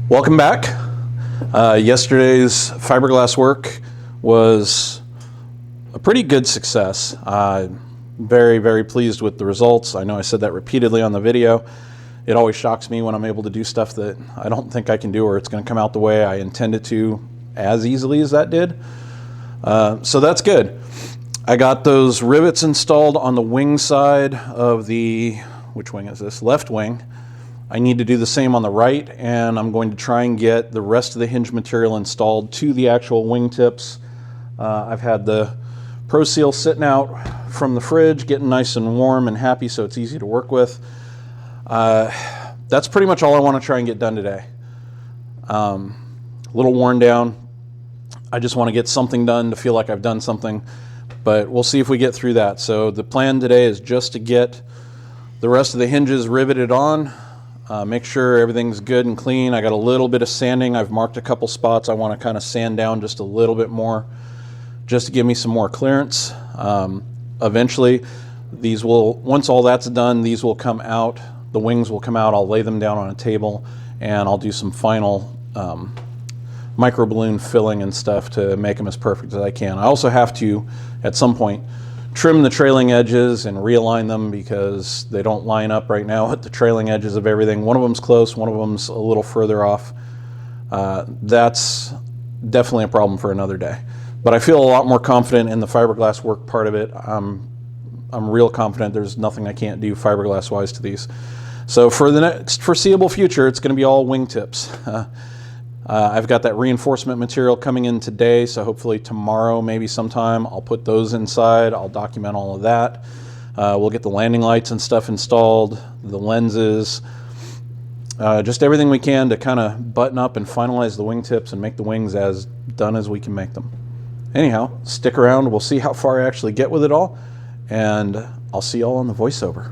Welcome back. Yesterday's fiberglass work was a pretty good success. Very, very pleased with the results. I know I said that repeatedly on the video. It always shocks me when I'm able to do stuff that I don't think I can do, or it's going to come out the way I intended to as easily as that did. So that's good. I got those rivets installed on the wing side of the, which wing is this? Left wing. I need to do the same on the right, and I'm going to try and get the rest of the hinge material installed to the actual wingtips. I've had the Pro Seal sitting out from the fridge, getting nice and warm and happy so it's easy to work with. That's pretty much all I want to try and get done today. A little worn down. I just want to get something done to feel like I've done something, but we'll see if we get through that. So the plan today is just to get the rest of the hinges riveted on. Make sure everything's good and clean. I got a little bit of sanding. I've marked a couple spots I want to kind of sand down just a little bit more, just to give me some more clearance. Eventually, these will, once all that's done, these will come out. The wings will come out. I'll lay them down on a table, and I'll do some final micro balloon filling and stuff to make them as perfect as I can. I also have to, at some point, trim the trailing edges and realign them because they don't line up right now at the trailing edges of everything. One of them's close, one of them's a little further off. That's definitely a problem for another day. But I feel a lot more confident in the fiberglass work part of it. I'm real confident there's nothing I can't do fiberglass wise to these. So for the next foreseeable future, it's going to be all wingtips. I've got that reinforcement material coming in today, so hopefully tomorrow, maybe sometime, I'll put those inside. I'll document all of that. We'll get the landing lights and stuff installed, the lenses, just everything we can to kind of button up and finalize the wingtips and make the wings as done as we can make them. Anyhow, stick around. We'll see how far I actually get with it all, and I'll see y'all on the voiceover.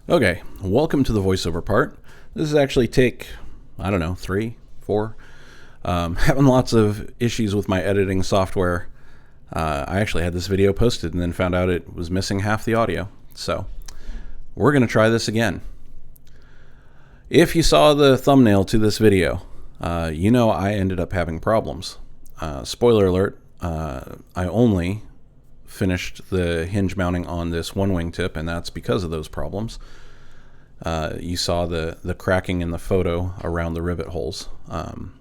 Okay, welcome to the voiceover part. This is actually take, I don't know, 3, 4. Having lots of issues with my editing software. I actually had this video posted and then found out it was missing half the audio. So we're going to try this again. If you saw the thumbnail to this video, you know I ended up having problems. Spoiler alert, I only finished the hinge mounting on this one wingtip, and that's because of those problems. You saw the cracking in the photo around the rivet holes.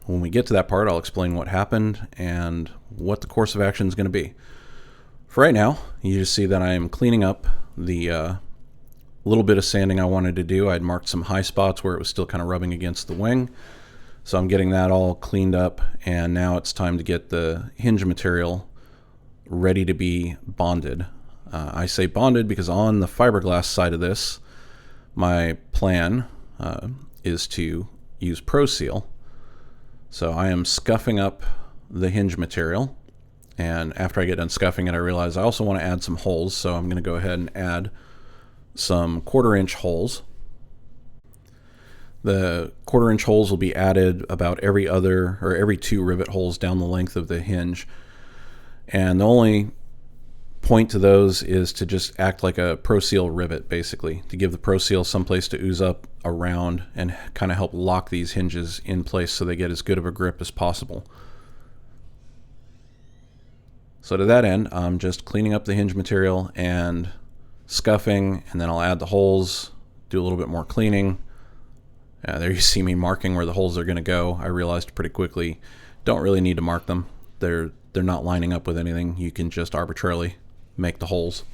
When we get to that part, I'll explain what happened and what the course of action is going to be. For right now, you just see that I am cleaning up the little bit of sanding I wanted to do. I'd marked some high spots where it was still kind of rubbing against the wing. So I'm getting that all cleaned up, and now it's time to get the hinge material ready to be bonded. I say bonded because on the fiberglass side of this, my plan is to use Pro Seal. So I am scuffing up the hinge material, and after I get done scuffing it, I realize I also want to add some holes, so I'm going to go ahead and add some 1/4-inch holes. The 1/4-inch holes will be added about every 2 rivet holes down the length of the hinge, and the only point to those is to just act like a Pro Seal rivet, basically, to give the Pro Seal someplace to ooze up around and kind of help lock these hinges in place so they get as good of a grip as possible. So to that end, I'm just cleaning up the hinge material and scuffing, and then I'll add the holes, do a little bit more cleaning. There you see me marking where the holes are going to go. I realized pretty quickly, don't really need to mark them. They're not lining up with anything. You can just arbitrarily make the holes.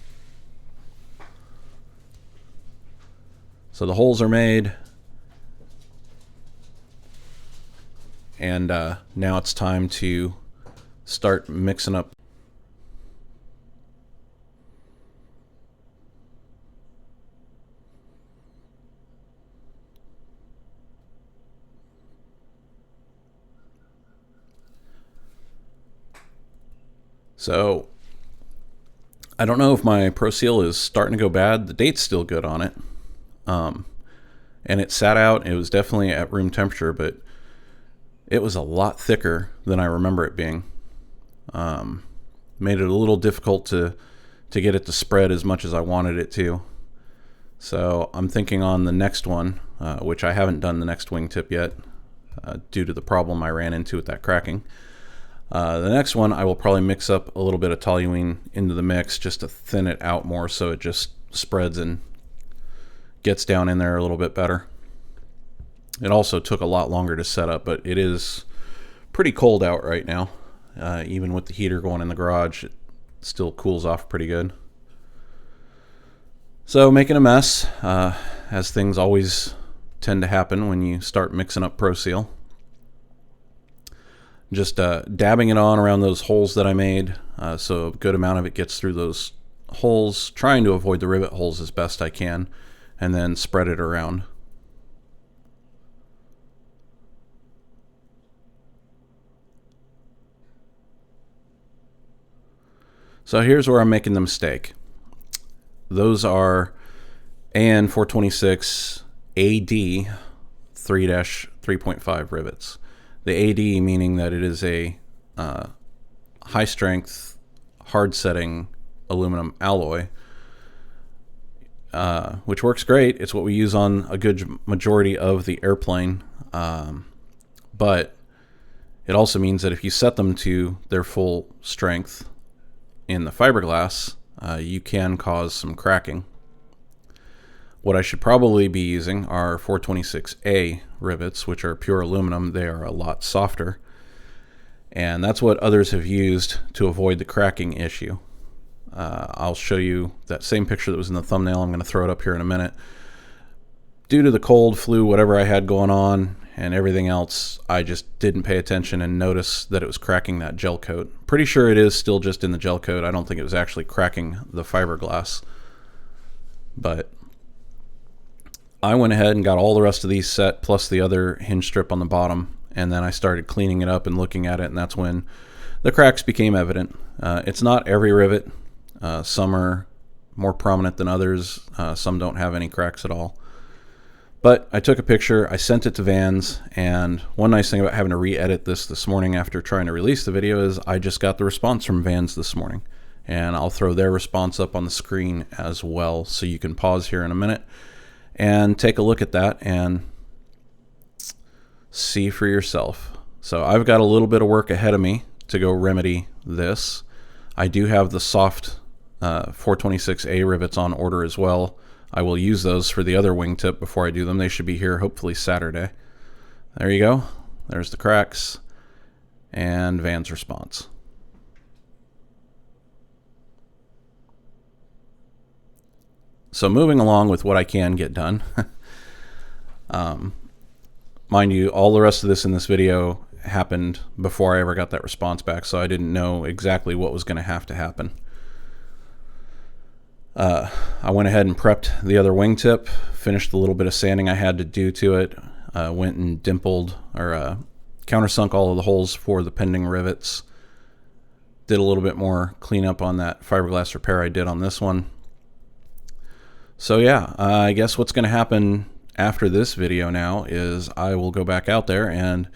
So the holes are made, and now it's time to start mixing up. So I don't know if my Pro Seal is starting to go bad. The date's still good on it. And it sat out. It was definitely at room temperature, but it was a lot thicker than I remember it being. Made it a little difficult to to get it to spread as much as I wanted it to. So I'm thinking on the next one, which I haven't done the next wingtip yet due to the problem I ran into with that cracking. The next one, I will probably mix up a little bit of toluene into the mix just to thin it out more so it just spreads and gets down in there a little bit better. It also took a lot longer to set up, but it is pretty cold out right now. Even with the heater going in the garage, it still cools off pretty good. So making a mess, as things always tend to happen when you start mixing up Pro Seal. Just dabbing it on around those holes that I made, so a good amount of it gets through those holes, trying to avoid the rivet holes as best I can, and then spread it around. So here's where I'm making the mistake. Those are AN 426 AD 3-3.5 rivets. The AD meaning that it is a high strength, hard setting aluminum alloy, which works great. It's what we use on a good majority of the airplane, but it also means that if you set them to their full strength in the fiberglass, you can cause some cracking. What I should probably be using are 426A rivets, which are pure aluminum. They are a lot softer, and that's what others have used to avoid the cracking issue. I'll show you that same picture that was in the thumbnail. I'm going to throw it up here in a minute. Due to the cold, flu, whatever I had going on, and everything else, I just didn't pay attention and notice that it was cracking that gel coat. Pretty sure it is still just in the gel coat. I don't think it was actually cracking the fiberglass. But I went ahead and got all the rest of these set, plus the other hinge strip on the bottom, and then I started cleaning it up and looking at it, and that's when the cracks became evident. It's not every rivet. Some are more prominent than others. Some don't have any cracks at all. But I took a picture, I sent it to Vans, and one nice thing about having to re-edit this morning after trying to release the video is I just got the response from Vans this morning. And I'll throw their response up on the screen as well, so you can pause here in a minute and take a look at that and see for yourself. So I've got a little bit of work ahead of me to go remedy this. I do have the soft 426A rivets on order as well. I will use those for the other wingtip before I do them. They should be here hopefully Saturday. There you go. There's the cracks and Van's response. So moving along with what I can get done. Mind you, all the rest of this in this video happened before I ever got that response back, so I didn't know exactly what was going to happen. I went ahead and prepped the other wingtip, finished the little bit of sanding I had to do to it, went and dimpled or countersunk all of the holes for the pending rivets, did a little bit more cleanup on that fiberglass repair I did on this one. So yeah, I guess what's going to happen after this video now is I will go back out there and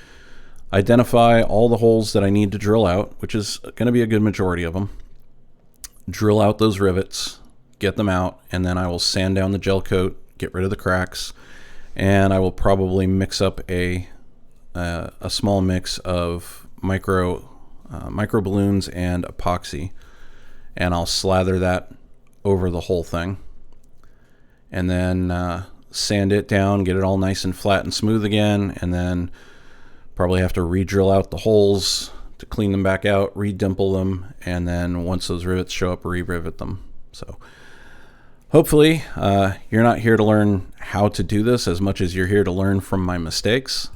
identify all the holes that I need to drill out, which is going to be a good majority of them. Drill out those rivets, get them out, and then I will sand down the gel coat, get rid of the cracks, and I will probably mix up a small mix of micro balloons and epoxy, and I'll slather that over the whole thing, and then sand it down, get it all nice and flat and smooth again, and then probably have to re-drill out the holes to clean them back out, re-dimple them, and then once those rivets show up, re-rivet them. So hopefully you're not here to learn how to do this as much as you're here to learn from my mistakes.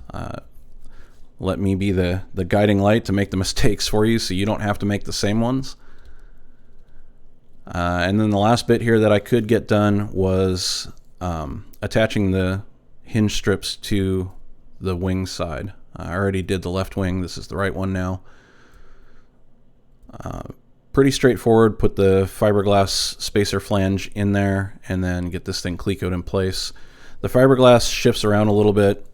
Let me be the guiding light to make the mistakes for you so you don't have to make the same ones. And then the last bit here that I could get done was attaching the hinge strips to the wing side. I already did the left wing. This is the right one now. Pretty straightforward. Put the fiberglass spacer flange in there and then get this thing clecoed in place. The fiberglass shifts around a little bit,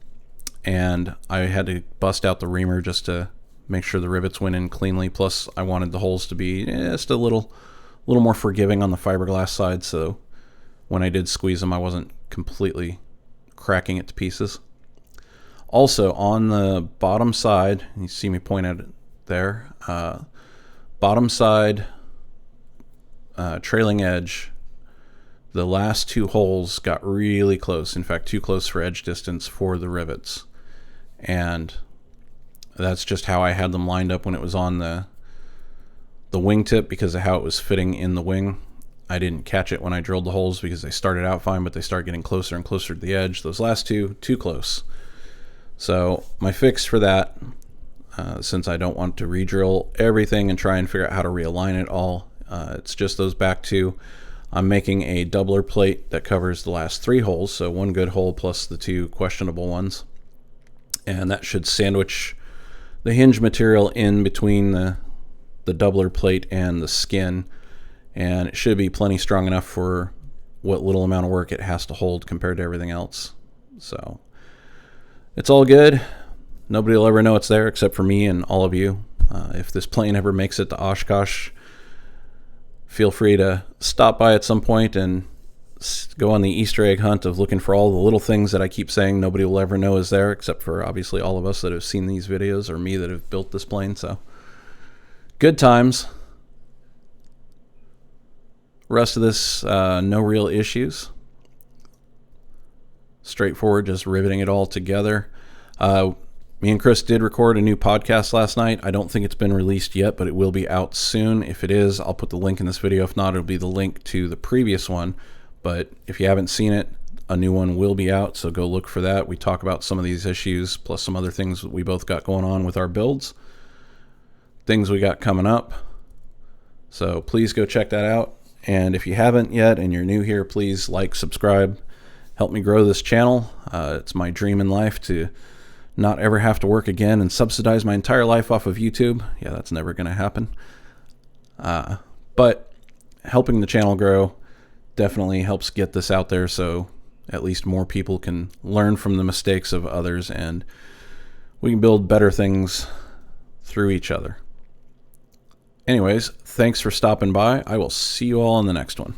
and I had to bust out the reamer just to make sure the rivets went in cleanly. Plus I wanted the holes to be just a little little more forgiving on the fiberglass side, so when I did squeeze them, I wasn't completely cracking it to pieces. Also, on the bottom side, you see me point at it there, bottom side trailing edge, the last 2 holes got really close. In fact, too close for edge distance for the rivets. And that's just how I had them lined up when it was on the wingtip, because of how it was fitting in the wing. I didn't catch it when I drilled the holes because they started out fine, but they start getting closer and closer to the edge. Those last 2, too close. So my fix for that, since I don't want to re-drill everything and try and figure out how to realign it all, it's just those back 2. I'm making a doubler plate that covers the last 3 holes, so 1 good hole plus the 2 questionable ones. And that should sandwich the hinge material in between the doubler plate and the skin, and it should be plenty strong enough for what little amount of work it has to hold compared to everything else. So it's all good. Nobody will ever know it's there except for me and all of you. If this plane ever makes it to Oshkosh, feel free to stop by at some point and go on the Easter egg hunt of looking for all the little things that I keep saying nobody will ever know is there, except for obviously all of us that have seen these videos, or me that have built this plane. So good times. Rest of this, no real issues. Straightforward, just riveting it all together. Me and Chris did record a new podcast last night. I don't think it's been released yet, but it will be out soon. If it is, I'll put the link in this video. If not, it'll be the link to the previous one. But if you haven't seen it, a new one will be out, so go look for that. We talk about some of these issues, plus some other things that we both got going on with our builds, things we got coming up. So please go check that out. And if you haven't yet and you're new here, please like, subscribe, help me grow this channel. It's my dream in life to not ever have to work again and subsidize my entire life off of YouTube. Yeah, that's never going to happen. But helping the channel grow definitely helps get this out there, so at least more people can learn from the mistakes of others, and we can build better things through each other. Anyways, thanks for stopping by. I will see you all on the next one.